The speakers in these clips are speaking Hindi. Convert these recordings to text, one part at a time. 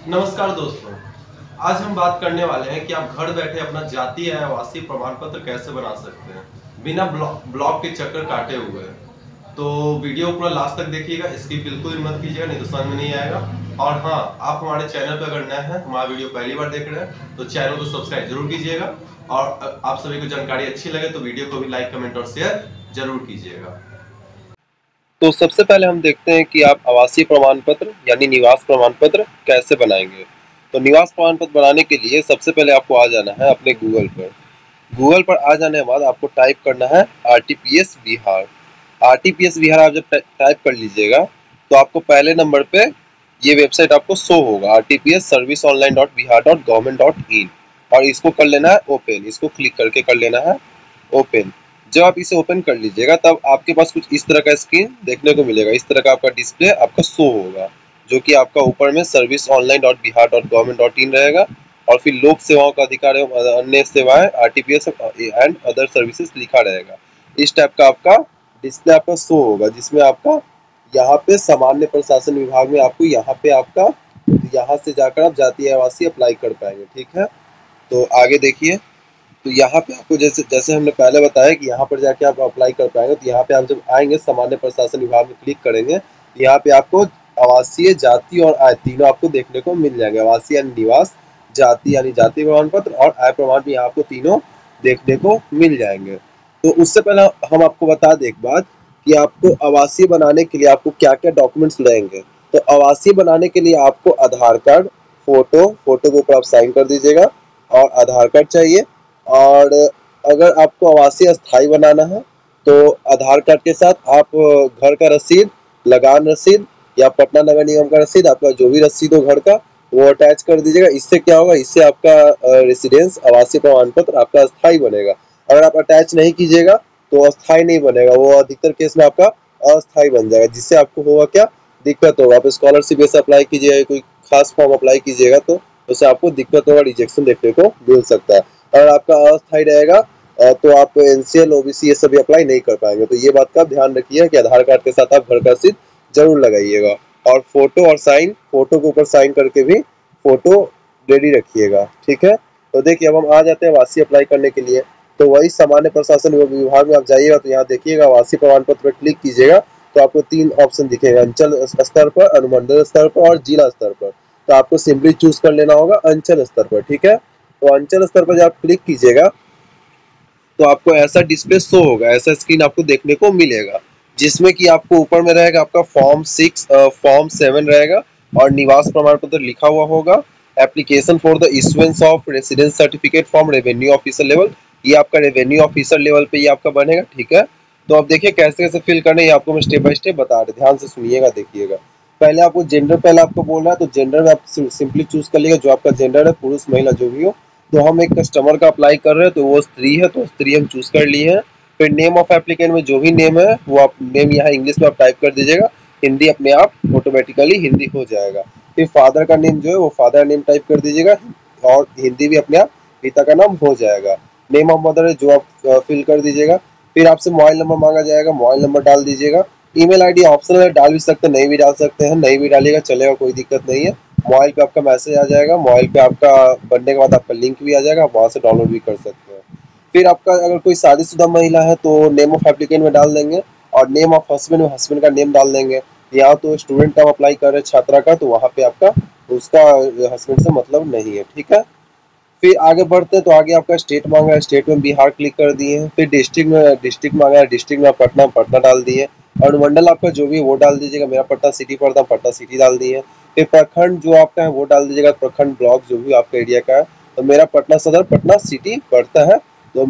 नमस्कार दोस्तों। आज हम बात करने वाले हैं कि आप घर बैठे अपना जातीय आवासीय प्रमाण पत्र कैसे बना सकते हैं बिना ब्लॉक के चक्कर काटे हुए। तो वीडियो पूरा लास्ट तक देखिएगा, इसकी बिल्कुल भी मत कीजिएगा, नहीं तो समझ में नहीं आएगा। और हाँ, आप हमारे चैनल पर अगर नए हैं, हमारा वीडियो पहली बार देख रहे हैं, तो चैनल को सब्सक्राइब जरूर कीजिएगा। और आप सभी को जानकारी अच्छी लगे तो वीडियो को भी लाइक, कमेंट और शेयर जरूर कीजिएगा। तो सबसे पहले हम देखते हैं कि आप आवासीय प्रमाण पत्र यानी निवास प्रमाण पत्र कैसे बनाएंगे। तो निवास प्रमाण पत्र बनाने के लिए सबसे पहले आपको आ जाना है अपने गूगल पर। गूगल पर आ जाने के बाद आपको टाइप करना है RTPS बिहार। RTPS बिहार आप जब टाइप कर लीजिएगा तो आपको पहले नंबर पे ये वेबसाइट आपको शो होगा, rtpsserviceonline.bihar.government.in, और इसको कर लेना है ओपन। इसको क्लिक करके कर लेना है ओपन। जब आप इसे ओपन कर लीजिएगा तब आपके पास कुछ इस तरह का स्क्रीन देखने को मिलेगा। इस तरह का आपका डिस्प्ले आपका शो होगा, जो कि आपका ऊपर में serviceonline.bihar.government.in रहेगा, और फिर लोक सेवाओं का अधिकार एवं अन्य सेवाएं RTPS एंड अदर सर्विसेज लिखा रहेगा। इस टाइप का आपका डिस्प्ले आपका शो होगा, जिसमें आपका यहाँ पे सामान्य प्रशासन विभाग में आपको यहाँ से जाकर आप जातीय आवासीय अप्लाई कर पाएंगे। ठीक है, तो आगे देखिए। तो यहाँ पे आपको जैसे जैसे हमने पहले बताया कि यहाँ पर जाके आप अप्लाई कर पाएंगे। तो यहाँ पे आप जब आएंगे सामान्य प्रशासन विभाग में क्लिक करेंगे, यहाँ पे आपको आवासीय, जाति और आय तीनों आपको देखने को मिल जाएंगे। आवासीय यानी निवास, जाति यानी जाति प्रमाण पत्र, और आय प्रमाण भी आपको तीनों देखने को मिल जाएंगे। तो उससे पहले हम आपको बता दें एक बात कि आपको आवासीय बनाने के लिए आपको क्या क्या डॉक्यूमेंट्स लगेंगे। तो आवासीय बनाने के लिए आपको आधार कार्ड, फोटो के ऊपर आप साइन कर दीजिएगा, और आधार कार्ड चाहिए। और अगर आपको आवासीय अस्थाई बनाना है तो आधार कार्ड के साथ आप घर का रसीद, लगान रसीद या पटना नगर निगम का रसीद, आपका जो भी रसीद हो घर का, वो अटैच कर दीजिएगा। इससे क्या होगा, इससे आपका रेसिडेंस आवासीय प्रमाण पत्र आपका अस्थाई बनेगा। अगर आप अटैच नहीं कीजिएगा तो अस्थाई नहीं बनेगा, वो अधिकतर केस में आपका अस्थाई बन जाएगा, जिससे आपको होगा क्या, दिक्कत होगा। आप स्कॉलरशिप जैसे अप्लाई कीजिएगा, कोई खास फॉर्म अप्लाई कीजिएगा तो उससे आपको दिक्कत होगा, रिजेक्शन देखने को मिल सकता है। अगर आपका अस्थाई रहेगा तो आप NCL OBC ये सभी अप्लाई नहीं कर पाएंगे। तो ये बात का ध्यान रखिए कि आधार कार्ड के साथ आप घर का रसीद जरूर लगाइएगा, और फोटो और साइन, फोटो के ऊपर साइन करके भी फोटो रेडी रखिएगा। ठीक है, तो देखिए अब हम आ जाते हैं आवासीय अप्लाई करने के लिए। तो वही सामान्य प्रशासन विभाग में आप जाइएगा, तो यहाँ देखिएगा आवासीय प्रमाण पत्र पर क्लिक कीजिएगा तो आपको 3 ऑप्शन दिखेगा, अंचल स्तर पर, अनुमंडल स्तर पर और जिला स्तर पर। तो आपको सिंपली चूज कर लेना होगा अंचल स्तर पर। ठीक है, तो अंचल स्तर पर जब आप क्लिक कीजिएगा तो आपको ऐसा डिस्प्ले शो होगा, ऐसा स्क्रीन आपको देखने को मिलेगा, जिसमें कि आपको ऊपर में रहेगा आपका फॉर्म 6, फॉर्म 7 रहेगा, और निवास प्रमाण पत्र लिखा हुआ होगा। Application for the issuance of residence certificate from revenue officer level, ये आपका रेवेन्यू ऑफिसर लेवल पे ये आपका बनेगा। ठीक है, तो अब देखिए कैसे कैसे फिल करना है, ये आपको मैं स्टेप बाय स्टेप बता रहा, ध्यान से सुनिएगा, देखिएगा। पहले आपको जेंडर, पहले आपको बोल रहा है, तो जेंडर में आप सिंपली चूज कर लीजिएगा जो आपका जेंडर है, पुरुष महिला जो भी हो। तो हम एक कस्टमर का अप्लाई कर रहे हैं, तो वो स्त्री है, तो स्त्री हम चूज कर लिए हैं। फिर नेम ऑफ एप्लीकेंट में जो भी नेम है वो आप नेम यहाँ इंग्लिश में आप टाइप कर दीजिएगा, हिंदी अपने आप ऑटोमेटिकली हिंदी हो जाएगा। फिर फादर का नेम जो है वो फादर नेम टाइप कर दीजिएगा, और हिंदी भी अपने आप पिता का नाम हो जाएगा। नेम ऑफ मदर है जो आप फिल कर दीजिएगा। फिर आपसे मोबाइल नंबर मांगा जाएगा, मोबाइल नंबर डाल दीजिएगा। ईमेल आईडी ऑप्शनल है, डाल भी सकते हैं, नहीं भी डाल सकते हैं, नहीं भी डालिएगा चलेगा, कोई दिक्कत नहीं है। मोबाइल पे आपका मैसेज आ जाएगा, मोबाइल पे आपका बनने के बाद आपका लिंक भी आ जाएगा, आप वहाँ से डाउनलोड भी कर सकते हैं। फिर आपका अगर कोई शादीशुदा महिला है तो नेम ऑफ एप्लीकेंट में डाल देंगे, और नेम ऑफ हस्बैंड में हस्बैंड का नेम डाल देंगे। यहाँ तो स्टूडेंट का अप्लाई कर रहे छात्रा का, तो वहाँ पे आपका उसका हस्बैंड से मतलब नहीं है। ठीक है, फिर आगे बढ़ते हैं, तो आगे आपका स्टेट मांगा है, स्टेट में बिहार क्लिक कर दिए हैं। फिर डिस्ट्रिक्ट मांगा है, डिस्ट्रिक्ट में पटना, पटना डाल दिए। अनुमंडल आपका जो भी है वो डाल दीजिएगा, मेरा पटना सिटी पड़ता, पटना सिटी डाल दिए। फिर प्रखंड जो आपका है वो डाल दीजिएगा, प्रखंड ब्लॉक जो भी आपका एरिया का है। तो मेरा पटना सदर, पटना सिटी पड़ता है, तो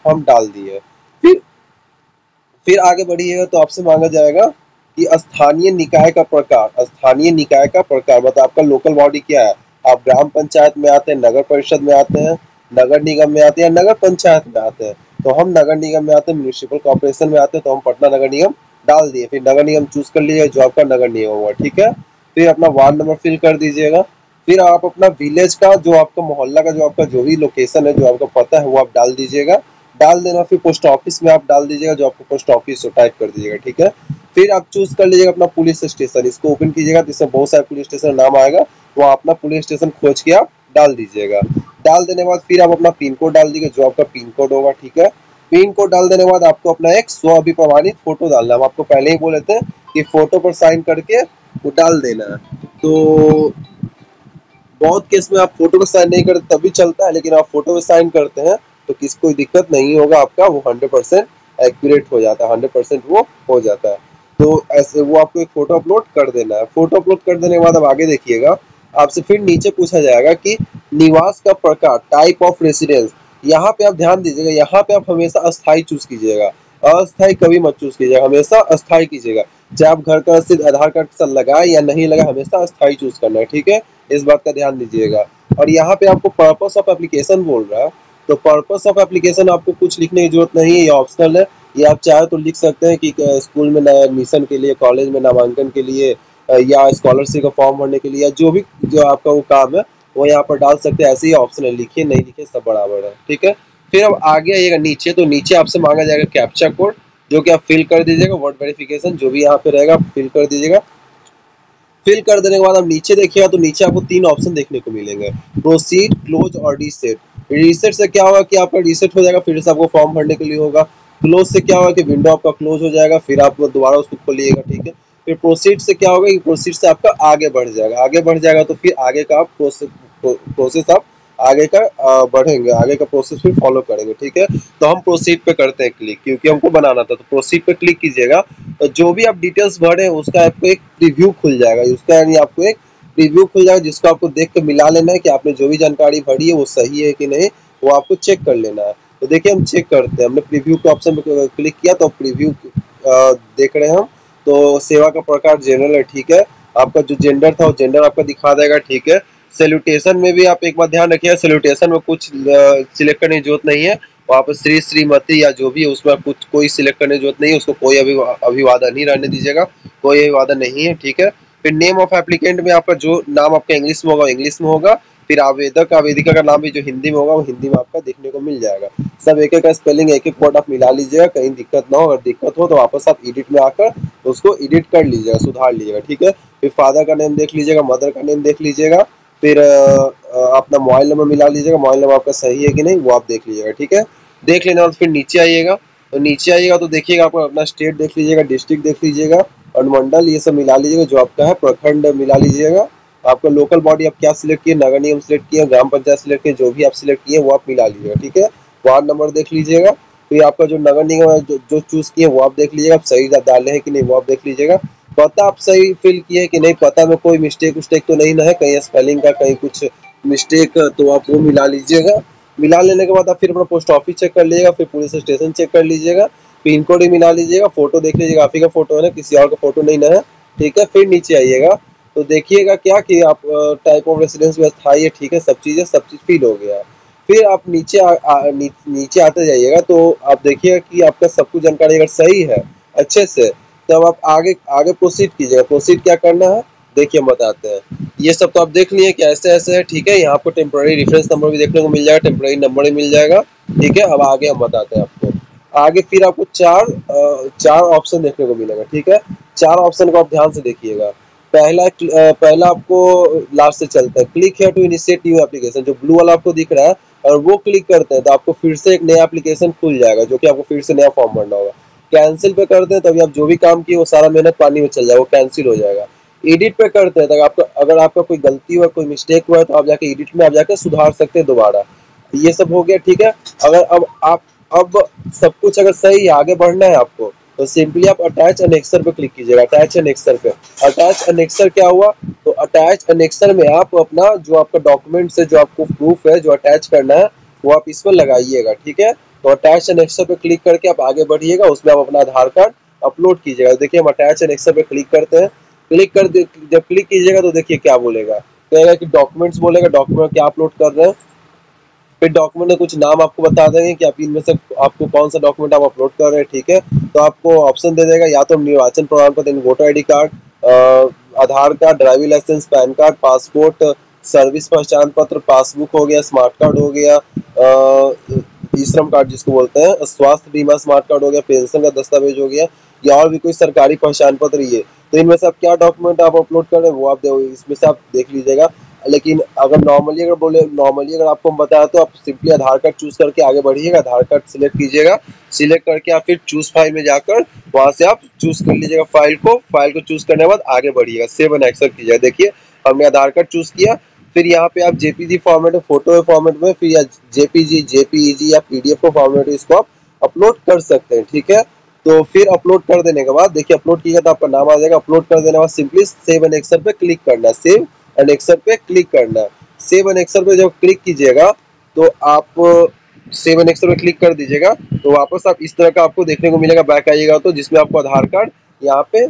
हम डाल दिए। फिर फिर आगे बढ़िएगा तो आपसे मांगा जाएगा कि स्थानीय निकाय का प्रकार। स्थानीय निकाय का प्रकार मतलब आपका लोकल बॉडी क्या है, आप ग्राम पंचायत में आते हैं, नगर परिषद में आते हैं, नगर निगम में आते हैं, नगर पंचायत में आते हैं। तो हम नगर निगम में आते हैं, म्यूनिसिपल कॉर्पोरेशन में आते हैं, तो हम पटना नगर निगम डाल दिए। फिर नगर निगम चूज कर लीजिए जो आपका नगर निगम हुआ। ठीक है, फिर अपना वार्ड नंबर फिल कर दीजिएगा। फिर आप अपना विलेज का, जो आपका मोहल्ला का, जो आपका जो भी लोकेशन है, जो आपका पता है वो आप डाल दीजिएगा। डाल देना, फिर पोस्ट ऑफिस में आप डाल दीजिएगा, जो आपको पोस्ट ऑफिस हो टाइप कर दीजिएगा, ठीक है। फिर आप चूज कर लीजिएगा अपना पुलिस स्टेशन, इसको ओपन कीजिएगा तो इसमें बहुत सारे पुलिस स्टेशन नाम आएगा, वो अपना पुलिस स्टेशन खोज के आप डाल दीजिएगा। डाल देने के बाद फिर आप अपना पिन कोड डाल दीजिएगा, जो आपका पिन कोड होगा, ठीक है। पिन कोड डाल देने के बाद आपको अपना एक स्व अभिप्रमाणित फोटो डालना है, हम आपको पहले ही बोले थे कि फोटो पर साइन करके वो डाल देना है। तो बहुत केस में आप फोटो को साइन नहीं करते तभी चलता है, लेकिन आप फोटो में साइन करते हैं तो किसी कोई दिक्कत नहीं होगा, आपका वो 100% एक्यूरेट हो जाता है, 100% वो हो जाता है। तो ऐसे वो आपको एक फोटो अपलोड कर देना है। फोटो अपलोड कर देने के बाद अब आगे देखिएगा, आपसे फिर नीचे पूछा जाएगा कि निवास का प्रकार, टाइप ऑफ रेसिडेंस। यहाँ पे आप ध्यान दीजिएगा, यहाँ पे आप हमेशा अस्थाई चूज कीजिएगा, अस्थाई कभी मत चूज कीजिएगा, हमेशा अस्थाई कीजिएगा। चाहे आप घर का रसीद आधार कार्ड से लगाए या नहीं लगाए, हमेशा अस्थाई चूज करना है, ठीक है। इस बात का ध्यान दीजिएगा। और यहाँ पे आपको पर्पस ऑफ एप्लीकेशन बोल रहा है, तो पर्पस ऑफ एप्लीकेशन आपको कुछ लिखने की जरूरत नहीं है, ये ऑप्शनल है। ये आप चाहे तो लिख सकते हैं कि स्कूल में नया एडमिशन के लिए, कॉलेज में नामांकन के लिए, या स्कॉलरशिप का फॉर्म भरने के लिए, या जो भी जो आपका वो काम है वो यहाँ पर डाल सकते हैं। ऐसे ही ऑप्शन है, लिखिए नहीं लिखिए सब बराबर है, ठीक है। फिर अब आगे आइएगा नीचे, तो नीचे आपसे मांगा जाएगा कैप्चा कोड, जो कि आप फिल कर दीजिएगा। वर्ड वेरिफिकेशन जो भी यहाँ पे रहेगा फिल कर दीजिएगा। फिल कर देने के बाद आप नीचे देखिएगा तो नीचे आपको 3 ऑप्शन देखने को मिलेंगे, प्रोसीड, क्लोज और रीसेट। रीसेट से क्या होगा कि आपका रीसेट हो जाएगा, फिर से आपको फॉर्म भरने के लिए होगा। क्लोज से क्या होगा कि विंडो आपका क्लोज हो जाएगा, फिर आप दोबारा उसको खोलिएगा, ठीक है। फिर प्रोसीड से क्या होगा कि प्रोसीड से आपका आगे बढ़ जाएगा, आगे बढ़ जाएगा तो फिर आगे का आप प्रोसेस आप आगे का बढ़ेंगे, आगे का प्रोसेस फिर फॉलो करेंगे, ठीक है। तो हम प्रोसीड पे करते हैं क्लिक, क्योंकि हमको बनाना था, तो प्रोसीड पे क्लिक कीजिएगा। तो जो भी आप डिटेल्स भरे उसका आपको एक प्रीव्यू खुल जाएगा, उसका यानी आपको एक प्रीव्यू खुल जाएगा, जिसको आपको देख के मिला लेना है कि आपने जो भी जानकारी भरी है वो सही है कि नहीं, वो आपको चेक कर लेना है। तो देखिए हम चेक करते हैं, हमने प्रीव्यू के ऑप्शन पे क्लिक किया तो प्रीव्यू देख रहे हैं हम। तो सेवा का प्रकार जनरल है, ठीक है। आपका जो जेंडर था वो जेंडर आपका दिखा देगा, ठीक है। सैल्यूटेशन में भी आप एक बात ध्यान रखिएगा, सैल्यूटेशन में कुछ सिलेक्ट करने की जरूरत नहीं है, वहाँ पर श्री, श्रीमती या जो भी है उसमें कुछ कोई सिलेक्ट करने की जरूरत नहीं है, उसको कोई अभिवादन नहीं रहने दीजिएगा, कोई अभिवादन नहीं है, ठीक है। फिर नेम ऑफ एप्लीकेंट में आपका जो नाम आपका इंग्लिश में होगा इंग्लिश में होगा, फिर आवेदक आवेदिका का नाम भी जो हिंदी में होगा वो हिंदी में आपका देखने को मिल जाएगा। सब एक एक का स्पेलिंग, एक एक वर्ड आप मिला लीजिएगा, कहीं दिक्कत ना हो। अगर दिक्कत हो तो वापस आप एडिट में आकर उसको एडिट कर लीजिएगा, सुधार लीजिएगा, ठीक है। फिर फादर का नेम देख लीजिएगा, मदर का नेम देख लीजिएगा, फिर अपना मोबाइल नंबर मिला लीजिएगा, मोबाइल नंबर आपका सही है कि नहीं वो आप देख लीजिएगा, ठीक है। देख लेना और फिर नीचे आइएगा, तो नीचे आइएगा तो देखिएगा आपको अपना स्टेट देख लीजिएगा, डिस्ट्रिक्ट देख लीजिएगा, अनुमंडल ये सब मिला लीजिएगा जो आपका है, प्रखंड मिला लीजिएगा। आपका लोकल बॉडी आप क्या सिलेक्ट किए, नगर निगम सिलेक्ट किए, ग्राम पंचायत सिलेक्ट किए, जो भी आप सिलेक्ट किए वो आप मिला लीजिएगा, ठीक है। वार्ड नंबर देख लीजिएगा, फिर आपका जो नगर निगम है जो चूज किए वो आप देख लीजिएगा, आप सही डाले हैं कि नहीं वो आप देख लीजिएगा। पता आप सही फिल किए कि नहीं, पता में कोई मिस्टेक उस्टेक तो नहीं ना है, कहीं स्पेलिंग का कहीं कुछ मिस्टेक, तो आप वो मिला लीजिएगा। मिला लेने के बाद आप फिर अपना पोस्ट ऑफिस चेक कर लीजिएगा, फिर पुलिस स्टेशन चेक कर लीजिएगा, पिन कोड ही मिला लीजिएगा, फोटो देख लीजिएगा, आप ही का फोटो है ना, किसी और का फोटो नहीं ना है, ठीक है। फिर नीचे आइएगा तो देखिएगा क्या कि आप टाइप ऑफ रेसिडेंस भी अस्थाई है, ठीक है, सब चीज़ फिल हो गया। फिर आप नीचे आते जाइएगा तो आप देखिएगा कि आपका सब कुछ जानकारी अगर सही है अच्छे से, तब आप आगे आगे प्रोसीड कीजिएगा। प्रोसीड क्या करना है देखिए हम बताते हैं। ये सब तो आप देख लिए कि ऐसे ऐसे है, ठीक है। यहाँ आपको टेम्पररी रेफरेंस नंबर भी देखने को मिल जाएगा, टेम्पररी नंबर भी मिल जाएगा, ठीक है। अब आगे हम बताते हैं आपको। आगे फिर आपको चार ऑप्शन देखने को मिलेगा, ठीक है। चार ऑप्शन को आप ध्यान से देखिएगा। पहला आपको लास्ट से चलता है, क्लिक है टू इनिशिएट न्यू एप्लीकेशन, जो ब्लू वाला आपको दिख रहा है, और वो क्लिक करते हैं तो आपको फिर से एक नया एप्लीकेशन खुल जाएगा, जो कि आपको फिर से नया फॉर्म भरना होगा। कैंसिल पे करते हैं तभी आप जो भी काम किए वो सारा मेहनत पानी में चल जाएगा, वो कैंसिल हो जाएगा। एडिट पे करते हैं तो आपका अगर आपका कोई गलती हुआ, कोई मिस्टेक हुआ है, तो आप जाके एडिट में आप जाके सुधार सकते हैं दोबारा। ये सब हो गया, ठीक है। अगर अब सब कुछ अगर सही है, आगे बढ़ना है आपको, तो सिंपली आप अटैच अनेक्सर पे क्लिक कीजिएगा। अटैच अनेक्सर पे, अटैच अनेक्सर क्या हुआ, तो अटैच अनेक्सर में आप अपना जो आपका डॉक्यूमेंट्स है, जो आपको प्रूफ है जो अटैच करना है, वो आप इस पर लगाइएगा, ठीक है। तो अटैच अनेक्सर पे क्लिक करके आप आगे बढ़िएगा, उसमें आप अपना आधार कार्ड अपलोड कीजिएगा। देखिए हम अटैच अनेक्सर पे क्लिक करते हैं, जब क्लिक कीजिएगा तो देखिए क्या बोलेगा, कहेगा कि डॉक्यूमेंट्स बोलेगा, डॉक्यूमेंट क्या अपलोड कर रहे हैं। फिर डॉक्यूमेंट में कुछ नाम आपको बता देंगे कि आप इनमें से आपको कौन सा डॉक्यूमेंट आप अपलोड कर रहे हैं, ठीक है। तो आपको ऑप्शन दे देगा, या तो निर्वाचन प्रमाण पत्र, voter ID card, Aadhaar card, driving licence, PAN card, passport, service पहचान पत्र, पासबुक हो गया, स्मार्ट कार्ड हो गया, ई श्रम कार्ड जिसको बोलते हैं, स्वास्थ्य बीमा स्मार्ट कार्ड हो गया, पेंशन का दस्तावेज हो गया, या और भी कोई सरकारी पहचान पत्र ये। तो इनमें से आप क्या डॉक्यूमेंट आप अपलोड कर रहे हैं वो आप इसमें से आप देख लीजिएगा। लेकिन अगर नॉर्मली अगर आपको हम बताया तो आप सिंपली आधार कार्ड चूज करके आगे बढ़िएगा। आधार कार्ड सिलेक्ट कीजिएगा, सिलेक्ट करके आप फिर चूज फाइल में जाकर वहां से आप चूज कर लीजिएगा फाइल को चूज करने के बाद आगे बढ़िएगा, सेव एंड एक्सेप्ट कीजिएगा। देखिए हमने आधार कार्ड चूज किया, फिर यहाँ पे आप जेपीजी फॉर्मेट में, फोटो फॉर्मेट में, फिर या जेपीजी, जेपीईजी या पीडीएफ फॉर्मेट में इसको आप अपलोड कर सकते हैं। ठीक है, तो फिर अपलोड कर देने के बाद देखिए अपलोड किया तो आपका नाम आ जाएगा। अपलोड कर देने के बाद सिंपली सेव एंड एक्सेप्ट पे क्लिक करना है, सेव एंड एक्सेप्ट पे क्लिक करना है। सेव एंड एक्सेप्ट पे जब क्लिक कीजिएगा तो आप सेव एंड एक्सेप्ट पे क्लिक कर दीजिएगा तो वापस आप इस तरह का आपको देखने को मिलेगा। बैक आइएगा तो जिसमें आपको आधार कार्ड यहाँ पे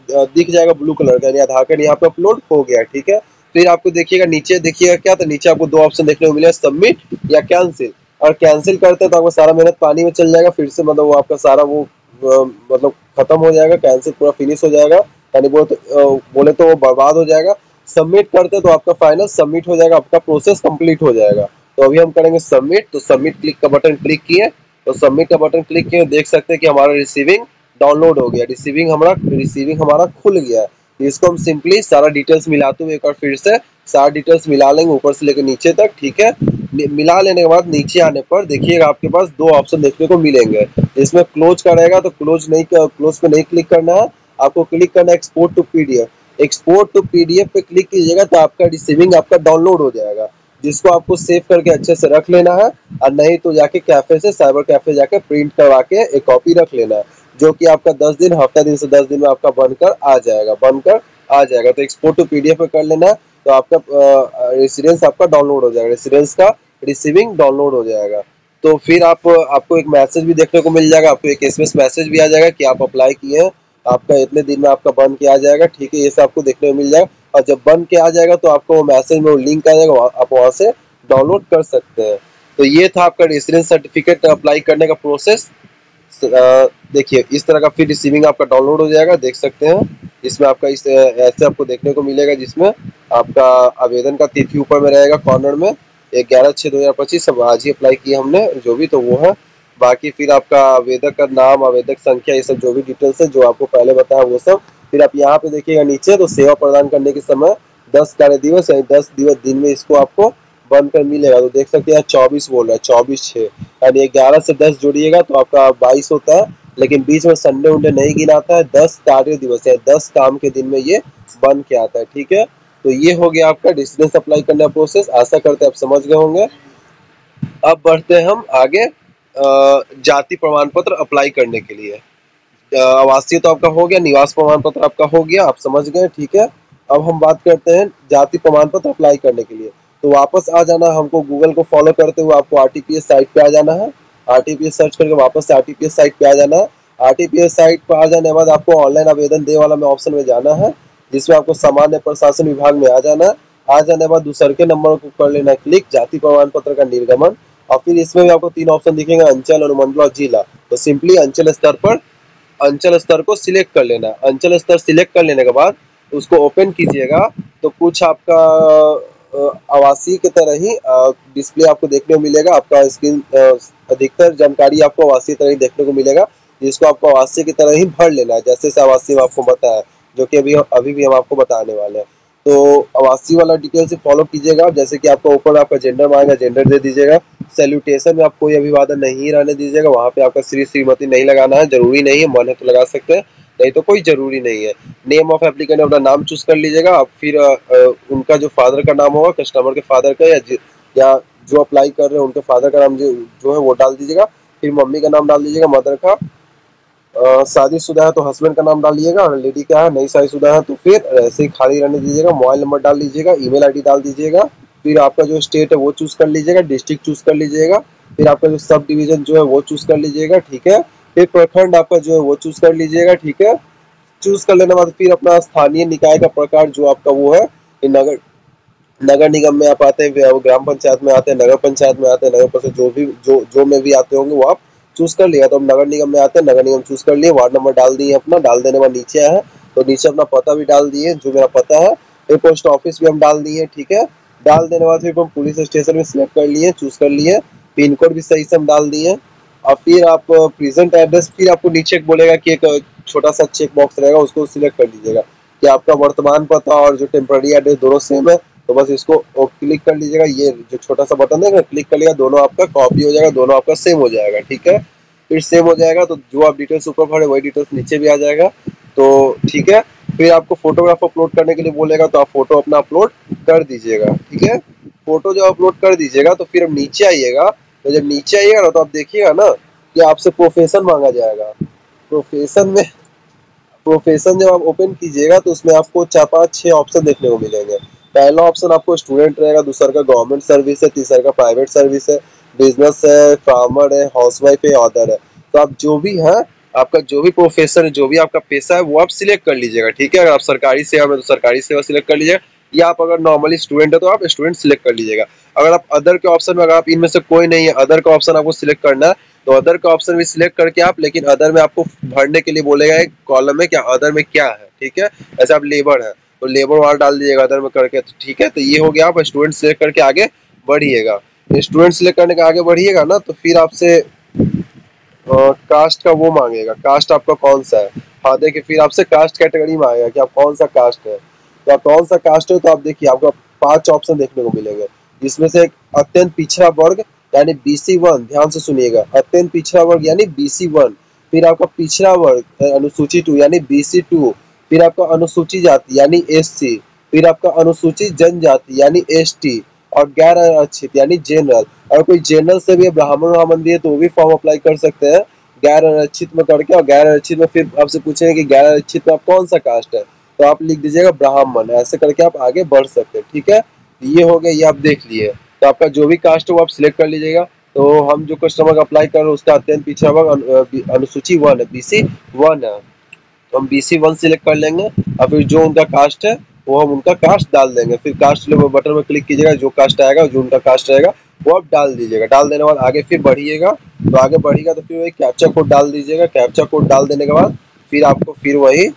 दिख जाएगा ब्लू कलर का, यानी आधार कार्ड यहाँ पे अपलोड हो गया। ठीक है, फिर आपको देखिएगा नीचे, देखिएगा क्या, तो नीचे आपको दो ऑप्शन देखने को मिलेगा, सबमिट या कैंसिल। और कैंसिल करते हैं तो आपका सारा मेहनत पानी में चल जाएगा, फिर से मतलब वो आपका सारा वो मतलब खत्म हो जाएगा, कैंसिल पूरा फिनिश हो जाएगा, यानी बोले तो वो बर्बाद हो जाएगा। सबमिट करते तो आपका फाइनल सबमिट हो जाएगा, आपका प्रोसेस कंप्लीट हो जाएगा। तो अभी हम करेंगे सबमिट, तो सबमिट क्लिक का बटन क्लिक किए, तो सबमिट का बटन क्लिक किए, देख सकते हैं कि हमारा रिसीविंग डाउनलोड हो गया, रिसीविंग हमारा खुल गया है। इसको हम सिंपली सारा डिटेल्स मिलाते हुए एक बार फिर से सारा डिटेल्स मिला लेंगे ऊपर से लेकर नीचे तक। ठीक है, मिला लेने के बाद नीचे आने पर देखिएगा आपके पास दो ऑप्शन देखने को मिलेंगे। इसमें क्लोज का रहेगा तो क्लोज पे नहीं क्लिक करना है, आपको क्लिक करना है export to PDF. Export to PDF पे क्लिक कीजिएगा तो आपका रिसीविंग आपका डाउनलोड हो जाएगा, जिसको आपको सेव करके अच्छे से रख लेना है, और नहीं तो जाके कैफे से, साइबर कैफे जाके प्रिंट करवा के एक कॉपी रख लेना है, जो कि आपका 10 दिन, हफ्ता दिन से 10 दिन में आपका बनकर आ जाएगा। तो एक्सपोर्ट टू पीडीएफ पे कर लेना, तो आपका रेसिडेंस आपका डाउनलोड हो जाएगा, रेसिडेंस का रिसीविंग डाउनलोड हो जाएगा। तो फिर आपको एक मैसेज भी देखने को मिल जाएगा, आपको एक एसएमएस मैसेज भी आ जाएगा कि आप अप्लाई किए हैं, आपका इतने दिन में आपका बन के आ जाएगा। ठीक है, ये सब आपको देखने को मिल जाएगा, और जब बन के आ जाएगा तो आपको वो मैसेज में वो लिंक आ जाएगा, आप वहाँ से डाउनलोड कर सकते हैं। तो ये था आपका रेसिडेंस सर्टिफिकेट अप्लाई करने का प्रोसेस। देखिए इस तरह का फिर रिसीविंग आपका डाउनलोड हो जाएगा, देख सकते हैं। इसमें आपका ऐसे आपको देखने को मिलेगा, जिसमें आपका आवेदन का तिथि ऊपर में रहेगा कॉर्नर में, 11/6/2025, सब आज ही अप्लाई किया हमने, जो भी तो वो है। बाकी फिर आपका आवेदक का नाम, आवेदक संख्या, ये सब जो भी डिटेल्स है जो आपको पहले बताया वो सब। फिर आप यहाँ पे देखिएगा नीचे, तो सेवा प्रदान करने के समय 10 कार्य दिवस यानी 10 दिवस दिन में इसको आपको बनकर मिलेगा। तो देख सकते हैं 24 बोल रहा है, 24/6 यानी 11 से 10 जोड़िएगा तो आपका 22 होता है, लेकिन बीच में संडे उंडे नहीं गिनाता है। 10 कार्य दिवस है, 10 काम के दिन में ये बन के आता है। ठीक है, तो ये हो गया आपका डिस्टेंस अप्लाई करने का प्रोसेस। आशा करते हैं आप समझ गए होंगे। अब बढ़ते हैं हम आगे जाति प्रमाण पत्र अप्लाई करने के लिए। आवासीय तो आपका हो गया, निवास प्रमाण पत्र आपका हो गया, आप समझ गए। ठीक है, अब हम बात करते हैं जाति प्रमाण पत्र अप्लाई करने के लिए। तो वापस आ जाना, हमको गूगल को फॉलो करते हुए आपको आरटीपीएस साइट पे आ जाना है। आरटीपीएस सर्च करके वापस से आरटीपीएस साइट पे आ जाना है। आरटीपीएस साइट पर आ जाने के बाद आपको ऑनलाइन आवेदन दे वाला में ऑप्शन में जाना है, जिसमें आपको सामान्य प्रशासन विभाग में आ जाना है। आ जाने के बाद दूसरे के नंबर को कर लेना क्लिक, जाति प्रमाण पत्र का निर्गमन। और फिर इसमें भी आपको 3 ऑप्शन दिखेंगे, अंचल, अनुमंडल और जिला। तो सिंपली अंचल स्तर को सिलेक्ट कर लेना। अंचल स्तर सिलेक्ट कर लेने के बाद उसको ओपन कीजिएगा तो कुछ आपका आवासीय की तरह ही डिस्प्ले आपको देखने को मिलेगा। आपका स्क्रीन अधिकतर जानकारी आपको आवासीय तरह ही देखने को मिलेगा, जिसको आपको आवासीय की तरह ही भर लेना है, जैसे आवासीय में आपको बताया, जो कि अभी भी हम आपको बताने वाले हैं। तो आवासीय वाला डिटेल से फॉलो कीजिएगा। जैसे कि आपका ऊपर आपका जेंडर मांगेगा, जेंडर दे दीजिएगा। सैल्यूटेशन में आप कोई अभिवादन नहीं रहने दीजिएगा, वहाँ पे आपका श्री श्रीमती नहीं लगाना है, जरूरी नहीं है, मन है तो लगा सकते हैं, नहीं तो कोई जरूरी नहीं है। नेम ऑफ एप्लीकेंट अपना नाम चूज कर लीजिएगा। आप फिर उनका जो फादर का नाम होगा, कस्टमर के फादर का, या जो अप्लाई कर रहे हैं उनके फादर का नाम जो है वो डाल दीजिएगा। फिर मम्मी का नाम डाल दीजिएगा, मदर का। शादीशुदा है तो हस्बैंड का नाम डालिएगा, और लेडी का है नहीं शादीशुदा है तो फिर ऐसे ही खाली रहने दीजिएगा। मोबाइल नंबर डाल दीजिएगा, ईमेल आईडी डाल दीजिएगा। फिर आपका जो स्टेट है वो चूज कर लीजिएगा, डिस्ट्रिक्ट चूज कर लीजिएगा। फिर आपका जो सब डिवीजन जो है वो चूज कर लीजिएगा। ठीक है, फिर प्रखंड आपका जो है वो चूज कर लीजिएगा। ठीक है, चूज कर लेने के बाद फिर अपना स्थानीय निकाय का प्रकार जो आपका वो है, नगर नगर निगम में आप आते हैं, ग्राम पंचायत में आते हैं, नगर पंचायत में आते हैं, नगर परिषद जो भी जो में भी आते होंगे वो आप चूज कर लिया। तो हम नगर निगम में आते हैं, नगर निगम चूज कर लिए, वार्ड नंबर डाल दिए अपना। डाल देने के बाद नीचे आया है तो नीचे अपना पता भी डाल दिए, जो मेरा पता है। फिर पोस्ट ऑफिस भी हम डाल दिए। ठीक है, डाल देने के बाद फिर हम पुलिस स्टेशन में सिलेक्ट कर लिए, चूज कर लिए। पिन कोड भी सही से हम डाल दिए। और फिर आप प्रेजेंट एड्रेस, फिर आपको नीचे बोलेगा कि एक छोटा सा चेक बॉक्स रहेगा, उसको सिलेक्ट कर लीजिएगा कि आपका वर्तमान पता और जो टेम्पररी एड्रेस दोनों सेम है। तो बस इसको क्लिक कर लीजिएगा, ये जो छोटा सा बटन है क्लिक कर लिया, दोनों आपका कॉपी हो जाएगा, दोनों आपका सेम हो जाएगा। ठीक है, फिर सेम हो जाएगा तो जो आप डिटेल्स ऊपर भरे वही डिटेल्स नीचे भी आ जाएगा। तो ठीक है, फिर आपको फोटोग्राफ अपलोड करने के लिए बोलेगा, तो आप फोटो अपना अपलोड कर दीजिएगा। ठीक है, फोटो जब अपलोड कर दीजिएगा तो फिर अब नीचे आइएगा। तो जब नीचे आइएगा ना तो आप देखिएगा ना कि आपसे प्रोफेशन मांगा जाएगा। प्रोफेशन में, प्रोफेशन जब आप ओपन कीजिएगा तो उसमें आपको 4-5-6 ऑप्शन देखने को मिलेंगे। पहला ऑप्शन आपको स्टूडेंट रहेगा, दूसरा का गवर्नमेंट सर्विस है, तीसरा का प्राइवेट सर्विस है, बिजनेस है, फार्मर है, हाउसवाइफ है, ऑदर है। तो आप जो भी है, आपका जो भी प्रोफेशन है, जो भी आपका पेशा है, वो आप सिलेक्ट कर लीजिएगा। ठीक है, अगर आप सरकारी सेवा में तो सरकारी सेवा सिलेक्ट कर लीजिएगा, या आप अगर नॉर्मली स्टूडेंट है तो आप स्टूडेंट सिलेक्ट कर लीजिएगा। अगर आप अदर के ऑप्शन में, अगर आप इनमें से कोई नहीं है, अदर का ऑप्शन आपको सिलेक्ट करना है, तो अदर का ऑप्शन भी सिलेक्ट करके आप, लेकिन अदर में आपको भरने के लिए बोलेगा एक कॉलम में क्या अदर में क्या है। ठीक है, ऐसे आप लेबर है तो लेबर वाला डाल दीजिएगा अदर में करके। तो ठीक है, तो ये हो गया, आप स्टूडेंट सिलेक्ट करके आगे बढ़िएगा। स्टूडेंट सिलेक्ट करने के आगे बढ़िएगा ना तो फिर आपसे कास्ट का वो मांगेगा, कास्ट आपका कौन सा है। हाँ देखिए, फिर आपसे कास्ट कैटेगरी मांगेगा कि आप कौन सा कास्ट है। तो आप कौन सा कास्ट है, तो आप देखिए आपको 5 ऑप्शन देखने को मिलेंगे, जिसमें से एक अत्यंत पिछड़ा वर्ग यानी BC1, ध्यान से सुनिएगा, अत्यंत पिछड़ा वर्ग यानी BC1। फिर आपका पिछड़ा वर्ग अनुसूची 2 यानी BC2। फिर आपका अनुसूची जाति यानी SC। फिर आपका अनुसूचित जनजाति यानी ST। और गैर आरक्षित यानी जनरल। अगर कोई जनरल से भी ब्राह्मण ब्राह्मण भी है तो वो भी फॉर्म अप्लाई कर सकते हैं गैर आरक्षित में करके। और गैर आरक्षित में फिर आपसे पूछेंगे कि गैर आरक्षित में आप कौन सा कास्ट है, तो आप लिख दीजिएगा ब्राह्मण। ऐसे करके आप आगे बढ़ सकते हैं। ठीक है, ये हो गया, ये आप देख लिए। तो आपका जो भी कास्ट है वो आप सिलेक्ट कर लीजिएगा। तो हम जो कस्टमर का अप्लाई कर रहे हैं उसका अत्यंत पिछड़ा वर्ग अनुसूची 1 है, BC1 है, तो हम BC1 सिलेक्ट कर लेंगे। और फिर जो उनका कास्ट है वो हम उनका कास्ट डाल देंगे। फिर कास्ट बटन में क्लिक कीजिएगा, जो कास्ट आएगा, जो उनका कास्ट रहेगा वो आप डाल दीजिएगा। डाल देने के बाद आगे फिर बढ़िएगा, तो आगे बढ़ेगा तो फिर वही कैप्चा कोड डाल दीजिएगा। कैप्चा कोड डाल देने के बाद फिर आपको फिर वही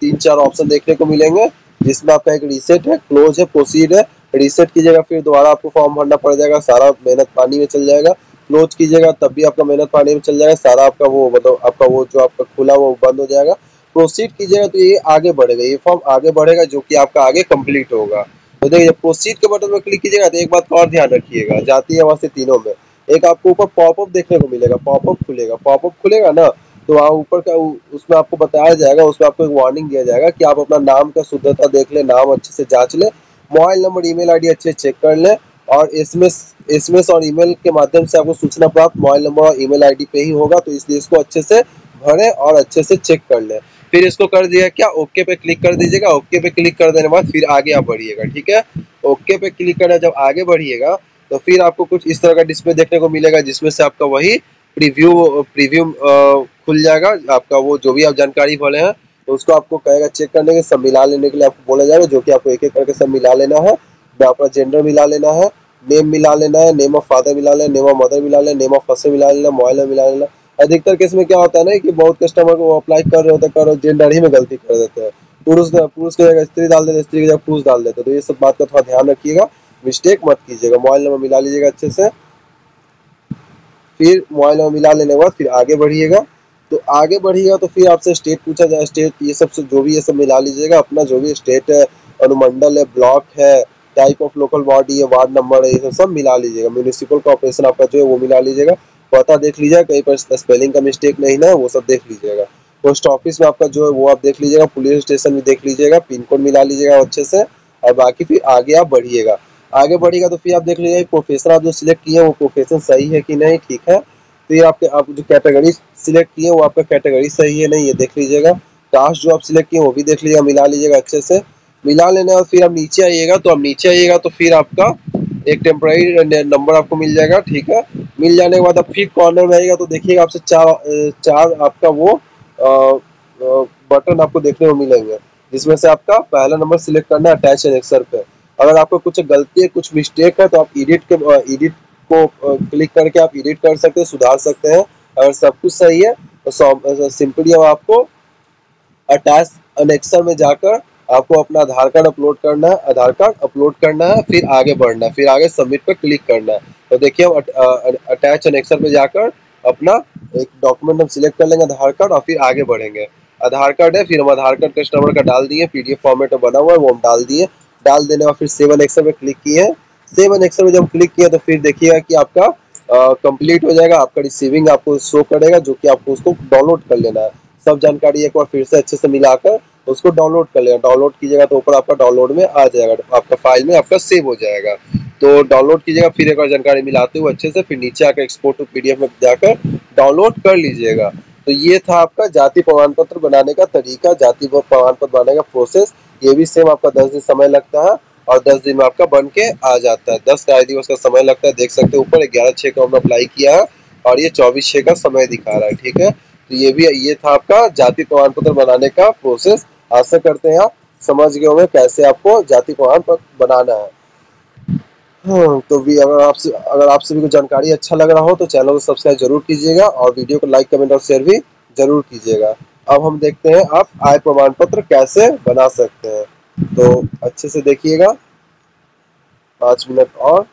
3-4 ऑप्शन देखने को मिलेंगे, जिसमें आपका एक रीसेट है, क्लोज है, प्रोसीड है। रीसेट कीजिएगा फिर दोबारा आपको फॉर्म भरना पड़ जाएगा, सारा मेहनत पानी में चल जाएगा। क्लोज कीजिएगा तब भी आपका मेहनत पानी में चल जाएगा, सारा आपका वो मतलब आपका वो जो आपका खुला वो बंद हो जाएगा। प्रोसीड कीजिएगा तो ये आगे बढ़ेगा, ये फॉर्म आगे बढ़ेगा, जो कि आपका आगे कंप्लीट होगा। तो देखिए, प्रोसीड के बटन में क्लिक कीजिएगा तो एक बात का और ध्यान रखिएगा, जाति आवासीय तीनों में एक आपको ऊपर पॉपअप देखने को मिलेगा। पॉपअप खुलेगा, पॉपअप खुलेगा ना तो वहाँ ऊपर का उसमें आपको बताया जाएगा, उसमें आपको एक वार्निंग दिया जाएगा कि आप अपना नाम का शुद्धता देख ले, नाम अच्छे से जांच ले, मोबाइल नंबर ईमेल आईडी अच्छे से चेक कर ले, और एसएमएस और ईमेल के माध्यम से आपको सूचना प्राप्त मोबाइल नंबर और ईमेल आईडी पे ही होगा। तो इसलिए इसको अच्छे से भरें और अच्छे से चेक कर लें। फिर इसको कर दिया क्या, ओके पे क्लिक कर दीजिएगा। ओके पे क्लिक कर देने के बाद फिर आगे आप बढ़िएगा। ठीक है, ओके पे क्लिक करना, जब आगे बढ़िएगा तो फिर आपको कुछ इस तरह का डिस्प्ले देखने को मिलेगा, जिसमें से आपका वही प्रीव्यू प्रीव्यू खुल जाएगा। आपका वो जो भी आप जानकारी भरे हैं तो उसको आपको कहेगा चेक करने के, सब मिला लेने के लिए आपको बोला जाएगा, जो कि आपको एक एक करके सब मिला लेना है। अपना जेंडर मिला लेना है, नेम मिला लेना है, नेम ऑफ फादर मिला लेना, नेम ऑफ मदर मिला लेना, नेम ऑफ फर्स्ट मिला लेना, मोबाइल नंबर मिला लेना। अधिकतर केस में क्या होता है ना कि बहुत कस्टमर को अप्लाई कर रहे होते हैं, जेंडर ही में गलती कर देते हैं, पुरुष की जगह स्त्री डाल देते, स्त्री की जगह पुरुष डाल देते हैं। तो ये सब बात का थोड़ा ध्यान रखिएगा, मिस्टेक मत कीजिएगा। मोबाइल नंबर मिला लीजिएगा अच्छे से। फिर मोबाइल नंबर मिला लेने के बाद फिर आगे बढ़िएगा। तो आगे बढ़िएगा तो फिर आपसे स्टेट पूछा जाए, स्टेट ये सब जो भी ये सब मिला लीजिएगा, अपना जो भी स्टेट है, अनुमंडल है, ब्लॉक है, टाइप ऑफ लोकल बॉडी है, वार्ड नंबर है, ये सब मिला लीजिएगा। म्यूनिसिपल कॉर्पोरेशन आपका जो है वो मिला लीजिएगा। पता देख लीजिएगा कहीं पर स्पेलिंग का मिस्टेक नहीं ना, वो सब देख लीजिएगा। पोस्ट ऑफिस में आपका जो है वो आप देख लीजिएगा। पुलिस स्टेशन भी देख लीजिएगा, पिन कोड मिला लीजिएगा अच्छे से। और बाकी फिर आगे आप बढ़िएगा। आगे बढ़ेगा तो फिर आप देख लीजिए प्रोफेशन आप जो सिलेक्ट किए वो प्रोफेशन सही है कि नहीं। ठीक है, तो ये आपके आप जो कैटेगरी सिलेक्ट किए वो आपका कैटेगरी सही है नहीं, ये देख लीजिएगा। कास्ट जो आप सिलेक्ट किए वो भी देख लीजिएगा, मिला लीजिएगा अच्छे से। मिला लेने और फिर आप नीचे आइएगा, तो आप नीचे आइएगा तो फिर आपका एक टेम्पररी नंबर आपको मिल जाएगा। ठीक है, मिल जाने के बाद आप फिर कॉर्नर में आइएगा तो देखिएगा आपसे चार आपका वो बटन आपको देखने को मिलेंगे, जिसमें से आपका पहला नंबर सिलेक्ट करना है, अटैच एनेक्सर पे। अगर आपको कुछ गलती है, कुछ मिस्टेक है, तो आप एडिट को क्लिक करके आप एडिट कर सकते हैं, सुधार सकते हैं। अगर सब कुछ सही है तो सिंपली अब आपको अटैच एनेक्सर में जाकर आपको अपना आधार कार्ड अपलोड करना है, आधार कार्ड अपलोड करना है, फिर आगे बढ़ना है, फिर आगे सबमिट पर क्लिक करना है। तो देखिए हम अटैच एनेक्सर पे जाकर अपना एक डॉक्यूमेंट हम सिलेक्ट कर लेंगे, आधार कार्ड, और फिर आगे बढ़ेंगे। आधार कार्ड है, फिर हम आधार कार्ड कस्टमर का डाल दिए, पीडीएफ फॉर्मेट में बना हुआ है वो हम डाल दिए। डाल देने और फिर सेव एनेक्सर पे क्लिक किए। सेव एनेक्सर में जब क्लिक किया तो फिर देखिएगा कि आपका कंप्लीट हो जाएगा, आपका रिसीविंग आपको शो करेगा, जो कि आपको उसको डाउनलोड कर लेना है। सब जानकारी एक बार फिर से अच्छे से मिलाकर उसको डाउनलोड कर लेगा। डाउनलोड कीजिएगा तो ऊपर आपका डाउनलोड में आ जाएगा, आपका फाइल में आपका सेव हो जाएगा। तो डाउनलोड कीजिएगा, फिर एक बार जानकारी मिलाते हुए अच्छे से, फिर नीचे आकर एक्सपोर्ट टू पीडीएफ में जाकर डाउनलोड कर लीजिएगा। तो ये था आपका जाति प्रमाण पत्र बनाने का तरीका, जाति प्रमाण पत्र बनाने का प्रोसेस। ये भी सेम आपका 10 दिन समय लगता है और 10 दिन में आपका बन के आ जाता है। 10 कार्य दिवस का समय लगता है, देख सकते हैं ऊपर 11/6 को हमने अप्लाई किया है और ये 24/6 का समय दिखा रहा है। ठीक है, तो ये था आपका जाति प्रमाण पत्र बनाने का प्रोसेस। आशा करते हैं आप समझ गए होंगे कैसे आपको जाति प्रमाण पत्र बनाना है। हाँ, तो भी अगर आप सभी को जानकारी अच्छा लग रहा हो तो चैनल को सब्सक्राइब जरूर कीजिएगा और वीडियो को लाइक कमेंट और शेयर भी जरूर कीजिएगा। अब हम देखते हैं आप आय प्रमाण पत्र कैसे बना सकते हैं। तो अच्छे से देखिएगा, 5 मिनट और।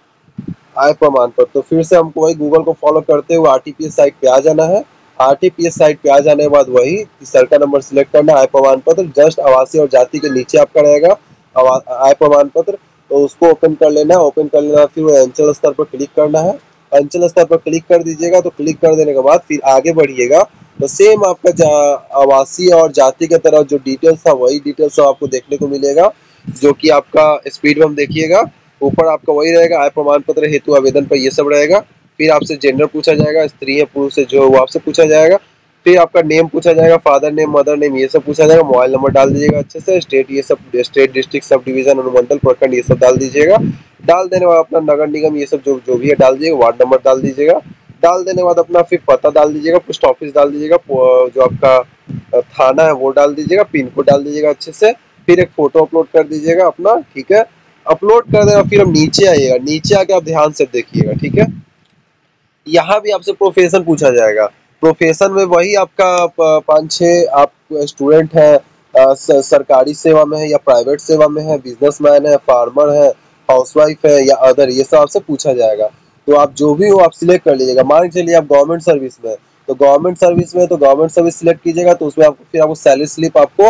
आय प्रमाण पत्र, तो फिर से हमको वही गूगल को फॉलो करते हुए आरटीपीएस साइट पे आ जाना है। आरटीपीएस साइट पे आ जाने के बाद वही तीसरा का नंबर सिलेक्ट करना है, आय प्रमाण पत्र। जस्ट आवासीय और जाति के नीचे आपका रहेगा आय प्रमाण पत्र, तो उसको ओपन कर लेना है। ओपन कर लेना, फिर अंचल स्तर पर क्लिक करना है। अंचल स्तर पर क्लिक कर दीजिएगा, तो क्लिक कर देने के बाद फिर आगे बढ़िएगा तो सेम आपका आवासीय और जाति के तरह जो डिटेल्स था वही डिटेल्स आपको देखने को मिलेगा, जो कि आपका स्पीड में हम देखिएगा ऊपर आपका वही रहेगा। आय प्रमाण पत्र हेतु आवेदन पर ये सब रहेगा। फिर आपसे जेंडर पूछा जाएगा, स्त्री है पुरुष है जो वो आपसे पूछा जाएगा। फिर आपका नेम पूछा जाएगा, फादर नेम मदर नेम ये सब पूछा जाएगा। मोबाइल नंबर डाल दीजिएगा अच्छे से। स्टेट ये सब, स्टेट डिस्ट्रिक्ट सब डिवीजन अनुमंडल प्रखंड ये सब डाल दीजिएगा। डाल देने बाद अपना नगर निगम ये सब जो जो भी है डाल दीजिएगा। वार्ड नंबर डाल दीजिएगा। डाल देने के बाद अपना फिर पता डाल दीजिएगा, पोस्ट ऑफिस डाल दीजिएगा, जो आपका थाना है वो डाल दीजिएगा, पिन कोड डाल दीजिएगा अच्छे से। फिर एक फोटो अपलोड कर दीजिएगा अपना। ठीक है, अपलोड कर देना। फिर हम नीचे आइएगा, नीचे आके आप ध्यान से देखिएगा। ठीक है, यहाँ भी आपसे प्रोफेशन पूछा जाएगा। प्रोफेशन में वही आपका 5-6 आप स्टूडेंट है, सरकारी सेवा में है या प्राइवेट सेवा में है, बिजनेसमैन है, फार्मर है, हाउसवाइफ है या अदर, ये सब आपसे पूछा जाएगा। तो आप जो भी हो आप सिलेक्ट कर लीजिएगा। मान के चलिए आप गवर्नमेंट सर्विस में, तो गवर्नमेंट सर्विस में तो गवर्नमेंट सर्विस सिलेक्ट कीजिएगा। तो उसमें आपको फिर आपको सैलरी स्लिप आपको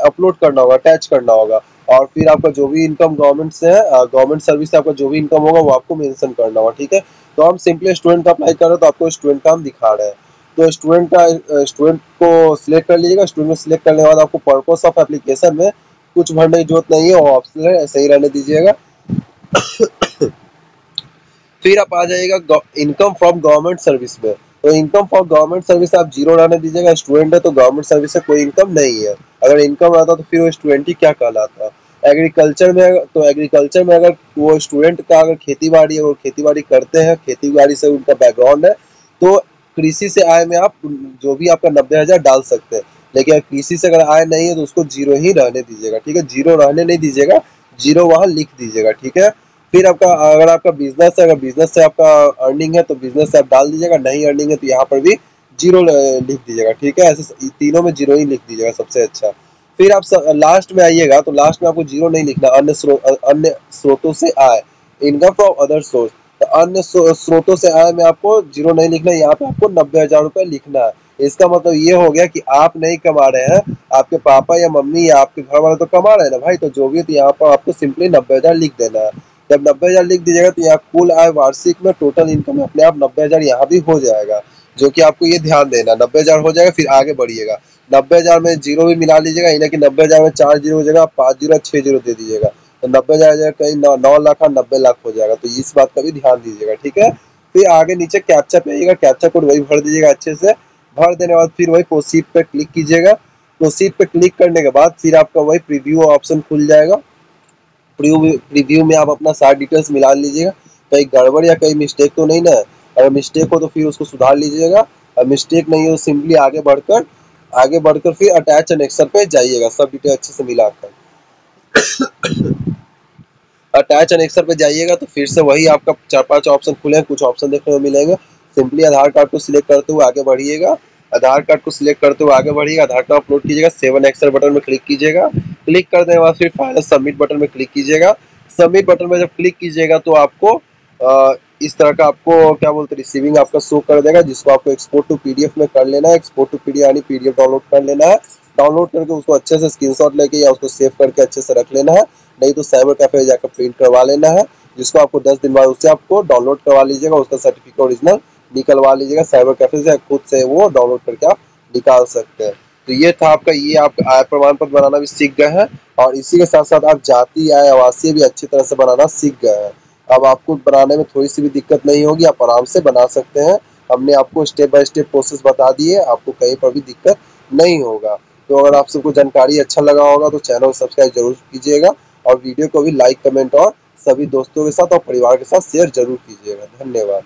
अपलोड करना होगा, अटैच करना होगा। और फिर आपका जो भी इनकम गवर्नमेंट से है, गवर्नमेंट सर्विस से आपका जो भी इनकम होगा वो आपको मेंशन करना होगा। ठीक है, तो हम सिंपली स्टूडेंट का अप्लाई कर रहे हैं तो आपको स्टूडेंट का हम दिखा रहे हैं। तो स्टूडेंट को सिलेक्ट कर लीजिएगा। स्टूडेंट को सिलेक्ट करने के बाद आपको पर्पस ऑफ एप्लीकेशन में कुछ भरने की जरूरत नहीं है, वो ऑप्शनल है, ऐसे ही रहने दीजिएगा। फिर आप आ जाइएगा इनकम फ्रॉम गवर्नमेंट सर्विस में। तो इनकम फ्रॉम गवर्नमेंट सर्विस आप जीरो रहने दीजिएगा। स्टूडेंट है तो गवर्नमेंट सर्विस से कोई इनकम नहीं है। अगर इनकम आता तो फिर वो स्टूडेंट ही क्या कहलाता। एग्रीकल्चर में, तो एग्रीकल्चर में अगर वो स्टूडेंट का अगर खेती बाड़ी है, वो खेती बाड़ी करते हैं, खेती बाड़ी से उनका बैकग्राउंड है, तो कृषि से आय में आप जो भी आपका 90,000 डाल सकते हैं। लेकिन कृषि से अगर आय नहीं है तो उसको जीरो ही रहने दीजिएगा। ठीक है, जीरो रहने नहीं दीजिएगा, जीरो वहां लिख दीजिएगा। ठीक है, फिर आपका अगर आपका बिजनेस है, अगर बिजनेस से आपका अर्निंग है तो बिजनेस से आप डाल दीजिएगा। नहीं अर्निंग है तो यहाँ पर भी जीरो लिख दीजिएगा। ठीक है, ऐसे तीनों में जीरो ही लिख दीजिएगा सबसे अच्छा। फिर आप लास्ट में आइएगा तो लास्ट में आपको जीरो नहीं लिखना, अन्य स्रोतों से आय, इनकम फ्रॉम अदर सोर्स। तो अन्य स्रोतों से आय में आपको जीरो नहीं लिखना, यहाँ पे आपको 90,000 रुपए लिखना है। इसका मतलब ये हो गया कि आप नहीं कमा रहे हैं, आपके पापा या मम्मी या आपके घर वाले तो कमा रहे हैं ना भाई। तो जो भी है तो यहाँ पर आपको सिंपली 90,000 लिख देना है। जब 90,000 लिख दीजिएगा तो यहाँ कुल आय वार्षिक में टोटल इनकम अपने आप 90,000 यहाँ भी हो जाएगा, जो कि आपको ये ध्यान देना। 90,000 हो जाएगा, फिर आगे बढ़िएगा। 90,000 में जीरो भी मिला लीजिएगा, इन्हें कि 90,000 में 4 जीरो हो जाएगा, 5 जीरो 6 जीरो दे दीजिएगा। तो 90,000 कहीं 9 लाख और 90 लाख हो जाएगा। तो इस बात का भी ध्यान दीजिएगा। ठीक है, फिर आगे नीचे कैप्चा पे आइएगा, कैप्चा कोड वही भर दीजिएगा अच्छे से। भर देने के बाद फिर वही प्रोसीड पे क्लिक कीजिएगा। प्रोसीड पे क्लिक करने के बाद फिर आपका वही प्रीव्यू ऑप्शन खुल जाएगा। प्रीव्यू में आप अपना सारी डिटेल्स मिला लीजिएगा, कहीं गड़बड़ या कहीं मिस्टेक तो नहीं ना है। अगर मिस्टेक हो तो फिर उसको सुधार लीजिएगा, और मिस्टेक नहीं हो सिंपली आगे बढ़कर फिर अटैच एनेक्सर पे जाइएगा, सब डिटेल अच्छे से मिलाकर। अटैच एनेक्सर पे जाइएगा तो फिर से वही आपका 4-5 ऑप्शन खुले हैं, कुछ ऑप्शन देखने को मिलेंगे। सिंपली आधार कार्ड को सिलेक्ट करते हुए आगे बढ़िएगा। आधार कार्ड को सिलेक्ट करते हुए आगे बढ़िएगा, आधार कार्ड अपलोड कीजिएगा, 7 एक्सेल बटन में क्लिक कीजिएगा। क्लिक करने के बाद फिर फाइनल सबमिट बटन में क्लिक कीजिएगा। सबमिट बटन में जब क्लिक कीजिएगा तो आपको इस तरह का आपको क्या बोलते हैं रिसीविंग आपका शो कर देगा, जिसको आपको एक्सपोर्ट टू पीडीएफ में कर लेना है। एक्सपोर्ट टू पीडीएफ यानी पीडीएफ डाउनलोड कर लेना है। डाउनलोड करके उसको अच्छे से स्क्रीनशॉट लेके या उसको सेव करके अच्छे से रख लेना है, नहीं तो साइबर कैफे जाकर प्रिंट करवा लेना है, जिसको आपको 10 दिन बाद उससे आपको डाउनलोड करवा लीजिएगा। उसका सर्टिफिकेट ओरिजिनल निकलवा लीजिएगा साइबर कैफे से, खुद से वो डाउनलोड करके आप निकाल सकते हैं। तो ये था आपका, ये आप आय प्रमाण पत्र बनाना भी सीख गए हैं और इसी के साथ साथ आप जाति आय आवासीय भी अच्छी तरह से बनाना सीख गए हैं। अब आपको बनाने में थोड़ी सी भी दिक्कत नहीं होगी, आप आराम से बना सकते हैं। हमने आपको स्टेप बाय स्टेप प्रोसेस बता दिए, आपको कहीं पर भी दिक्कत नहीं होगा। तो अगर आप सबको जानकारी अच्छा लगा होगा तो चैनल को सब्सक्राइब जरूर कीजिएगा और वीडियो को भी लाइक कमेंट और सभी दोस्तों के साथ और परिवार के साथ शेयर जरूर कीजिएगा। धन्यवाद।